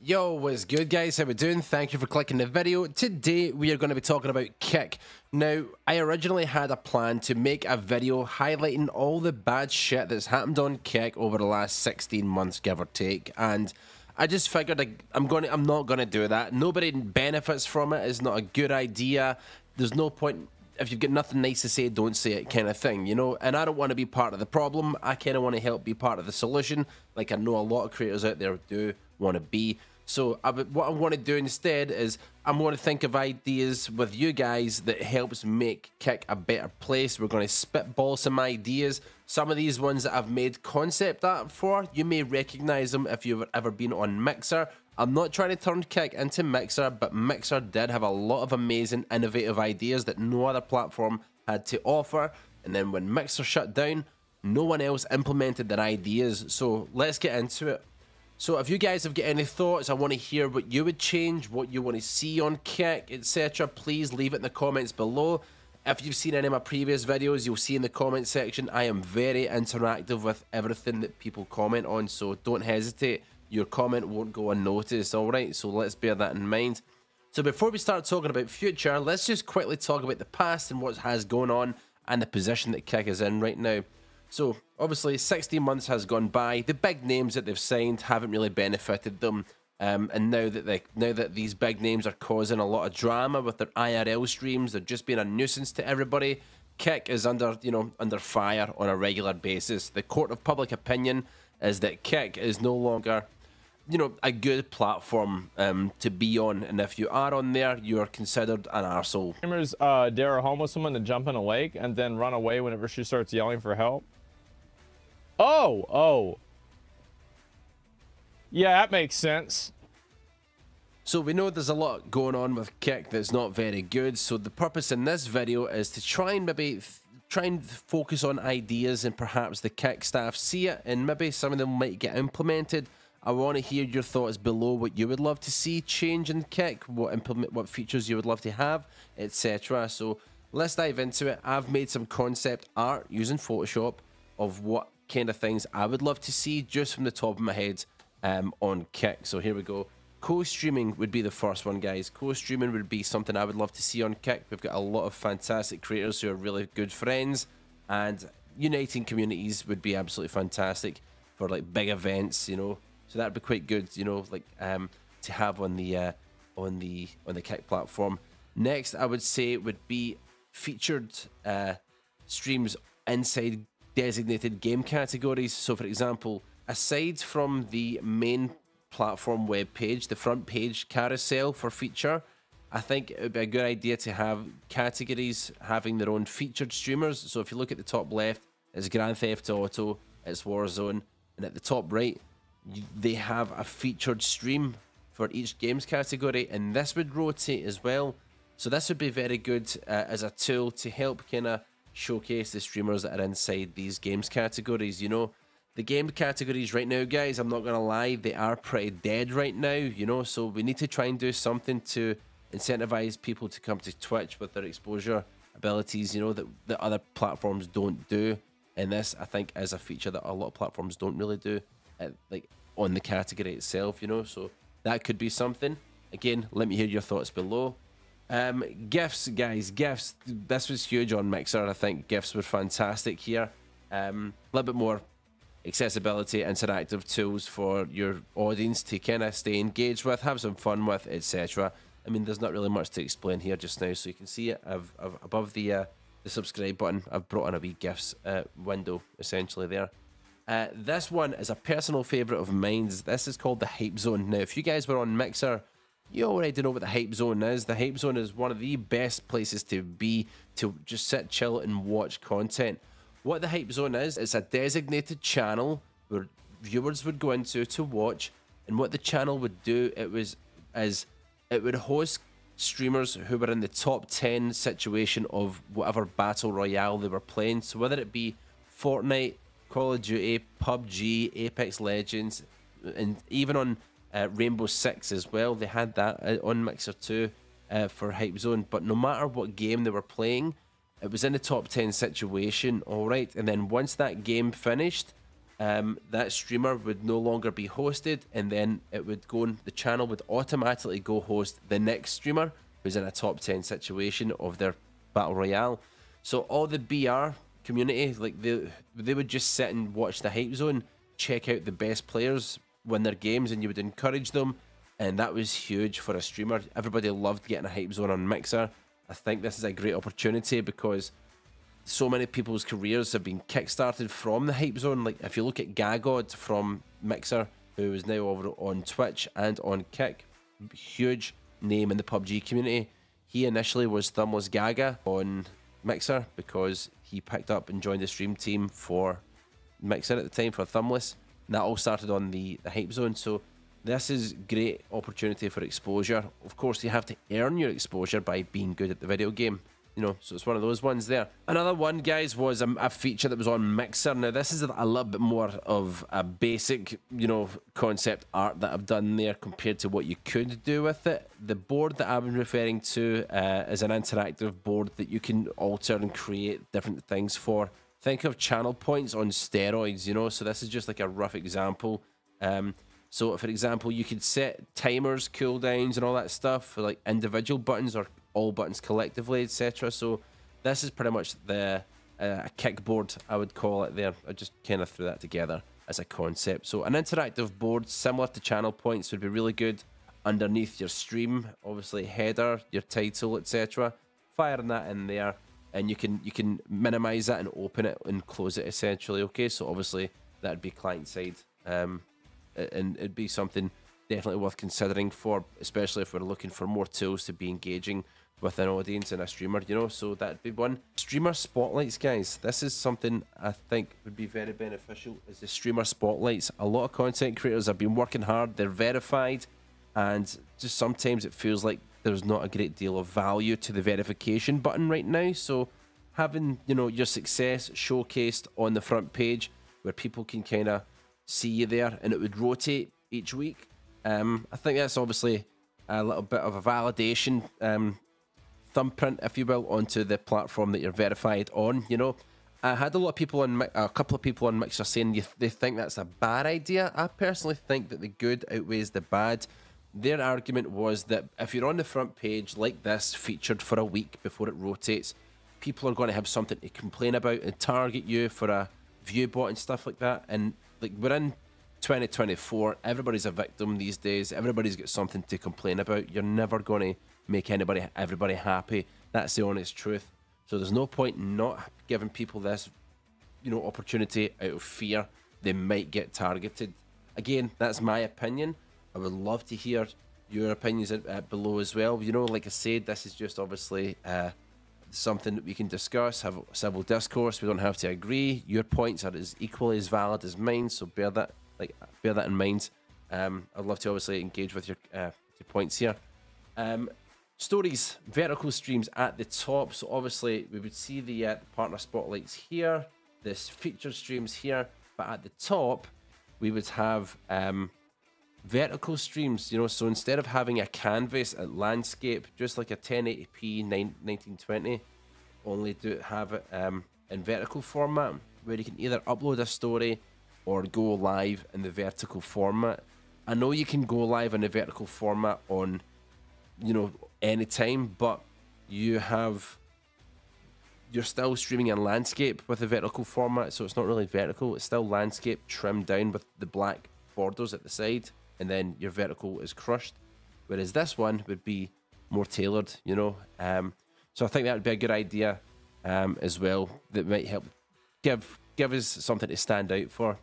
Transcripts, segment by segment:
Yo, what's good, guys? How we doing? Thank you for clicking the video. Today we are going to be talking about Kick. Now, I originally had a plan to make a video highlighting all the bad shit that's happened on Kick over the last 16 months, give or take, and I just figured I'm not gonna do that. Nobody benefits from it. It's not a good idea. There's no point. If you've got nothing nice to say, don't say it, kind of thing, you know? And I don't want to be part of the problem. I kind of want to help be part of the solution, like I know a lot of creators out there do want to be. So what I want to do instead is I'm going to think of ideas with you guys that helps make Kick a better place. We're going to spitball some ideas. Some of these ones that I've made concept art for, you may recognize them if you've ever been on Mixer. I'm not trying to turn Kick into Mixer, but Mixer did have a lot of amazing, innovative ideas that no other platform had to offer. And then when Mixer shut down, no one else implemented their ideas. So let's get into it. So if you guys have got any thoughts, I want to hear what you would change, what you want to see on Kick, etc. Please leave it in the comments below. If you've seen any of my previous videos, you'll see in the comment section, I am very interactive with everything that people comment on, so don't hesitate. Your comment won't go unnoticed, alright? So let's bear that in mind. So before we start talking about future, let's just quickly talk about the past and what has going on and the position that Kick is in right now. So, obviously, 16 months has gone by. The big names that they've signed haven't really benefited them. And now that these big names are causing a lot of drama with their IRL streams, they're just being a nuisance to everybody. Kick is under fire on a regular basis. The court of public opinion is that Kick is no longer, a good platform to be on. And if you are on there, you are considered an arsehole. Streamers dare a homeless woman to jump in a lake and then run away whenever she starts yelling for help. Oh. Yeah, that makes sense. So we know there's a lot going on with Kick that's not very good. So the purpose in this video is to try and focus on ideas and perhaps the Kick staff see it and maybe some of them might get implemented. I want to hear your thoughts below, what you would love to see change in Kick, what features you would love to have, etc. So let's dive into it. I've made some concept art using Photoshop of what kind of things I would love to see just from the top of my head on Kick. So here we go. Co-streaming would be the first one, guys. Co-streaming would be something I would love to see on Kick. We've got a lot of fantastic creators who are really good friends, and uniting communities would be absolutely fantastic for like big events, So that'd be quite good, to have on the Kick platform. Next, I would say would be featured streams inside designated game categories. So for example, aside from the main platform web page, the front page carousel for feature, I think it would be a good idea to have categories having their own featured streamers. So if you look at the top left, it's Grand Theft Auto, it's Warzone, and at the top right they have a featured stream for each games category, and this would rotate as well. So this would be very good as a tool to help kind of showcase the streamers that are inside these games categories. The game categories right now, guys, I'm not gonna lie, they are pretty dead right now, so we need to try and do something to incentivize people to come to Twitch with their exposure abilities, that other platforms don't do. And this, I think, is a feature that a lot of platforms don't really do, like on the category itself, so that could be something. Again, let me hear your thoughts below. GIFs, guys, GIFs, this was huge on Mixer. I think GIFs were fantastic here. A little bit more accessibility, interactive tools for your audience to kind of stay engaged with, have some fun with, etc. I mean, there's not really much to explain here just now, so you can see it. I've above the subscribe button, I've brought in a wee GIFs window essentially there. This one is a personal favorite of mine. This is called the Hype Zone. Now, if you guys were on Mixer, you already know what the Hype Zone is. The Hype Zone is one of the best places to be, to just sit, chill, and watch content. What the Hype Zone is, it's a designated channel where viewers would go into to watch, and what the channel would do, it would host streamers who were in the top 10 situation of whatever battle royale they were playing. So whether it be Fortnite, Call of Duty, PUBG, Apex Legends, and even on Rainbow Six as well. They had that on Mixer too for Hype Zone. But no matter what game they were playing, it was in the top 10 situation, all right? And then once that game finished, that streamer would no longer be hosted, and then it would go on, the channel would automatically go host the next streamer who's in a top 10 situation of their battle royale. So all the BR community, like they would just sit and watch the hype zone, check out the best players win their games, and you would encourage them. And that was huge for a streamer. Everybody loved getting a hype zone on Mixer. I think this is a great opportunity because so many people's careers have been kickstarted from the hype zone. Like if you look at Gagod from Mixer, who is now over on Twitch and on Kick, huge name in the PUBG community. He initially was Thumbless Gaga on Mixer because he picked up and joined the stream team for Mixer at the time for Thumbless. And that all started on the hype zone. So this is great opportunity for exposure. Of course, you have to earn your exposure by being good at the video game. You know, so it's one of those ones there. Another one, guys, was a feature that was on Mixer. Now, this is a little bit more of a basic, you know, concept art that I've done there compared to what you could do with it. The board that I'm referring to is an interactive board that you can alter and create different things for. Think of channel points on steroids, you know, so this is just like a rough example. So, for example, you could set timers, cooldowns, and all that stuff for like individual buttons or all buttons collectively, etc. So this is pretty much the kickboard, I would call it there. I just kind of threw that together as a concept. So an interactive board similar to channel points would be really good underneath your stream, obviously header, your title, etc. Firing that in there, and you can minimize that and open it and close it essentially. Okay, so obviously that'd be client side, and it'd be something definitely worth considering for, especially if we're looking for more tools to be engaging with an audience and a streamer, you know. So that'd be one. Streamer spotlights, guys. This is something I think would be very beneficial, is the streamer spotlights. A lot of content creators have been working hard, they're verified, and just sometimes it feels like there's not a great deal of value to the verification button right now. So having, you know, your success showcased on the front page where people can kind of see you there and it would rotate each week, I think that's obviously a little bit of a validation thumbprint, if you will, onto the platform that you're verified on. You know, I had a couple of people on Mixer saying they think that's a bad idea. I personally think that the good outweighs the bad. Their argument was that if you're on the front page like this, featured for a week before it rotates, people are going to have something to complain about and target you for a view bot and stuff like that. And like, we're in 2024, everybody's a victim these days. Everybody's got something to complain about. You're never going to make everybody happy. That's the honest truth. So there's no point in not giving people this, you know, opportunity out of fear they might get targeted. Again, that's my opinion. I would love to hear your opinions below as well. You know, like I said, this is just obviously something that we can discuss, have civil discourse. We don't have to agree. Your points are as equally as valid as mine, so bear that in mind. I'd love to obviously engage with your points here. Stories, vertical streams at the top. So obviously we would see the partner spotlights here, this featured streams here, but at the top we would have vertical streams, you know. So instead of having a canvas at landscape, just like a 1080p 1920, only have it in vertical format, where you can either upload a story or go live in the vertical format. I know you can go live in the vertical format on, you know, anytime, but you're still streaming in landscape with the vertical format, so it's not really vertical, it's still landscape trimmed down with the black borders at the side, and then your vertical is crushed, whereas this one would be more tailored, you know. So I think that would be a good idea as well, that might help give us something to stand out for.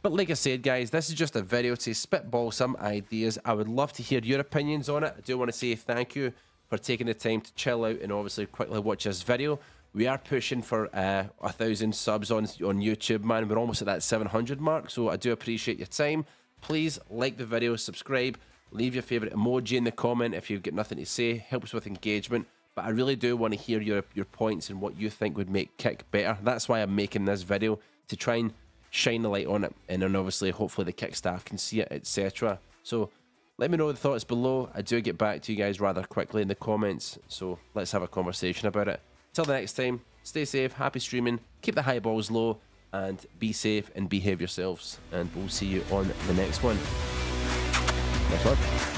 But like I said, guys, this is just a video to spitball some ideas. I would love to hear your opinions on it. I do want to say thank you for taking the time to chill out and obviously quickly watch this video. We are pushing for 1,000 subs on YouTube, man. We're almost at that 700 mark, so I do appreciate your time. Please like the video, subscribe, leave your favorite emoji in the comment if you've got nothing to say. Helps with engagement. But I really do want to hear your points and what you think would make Kick better. That's why I'm making this video, to try and shine the light on it, and then obviously hopefully the Kick staff can see it, etc. So let me know the thoughts below. I do get back to you guys rather quickly in the comments, so let's have a conversation about it. Till the next time, stay safe, happy streaming, keep the high balls low, and be safe and behave yourselves. And we'll see you on the next one. Next one.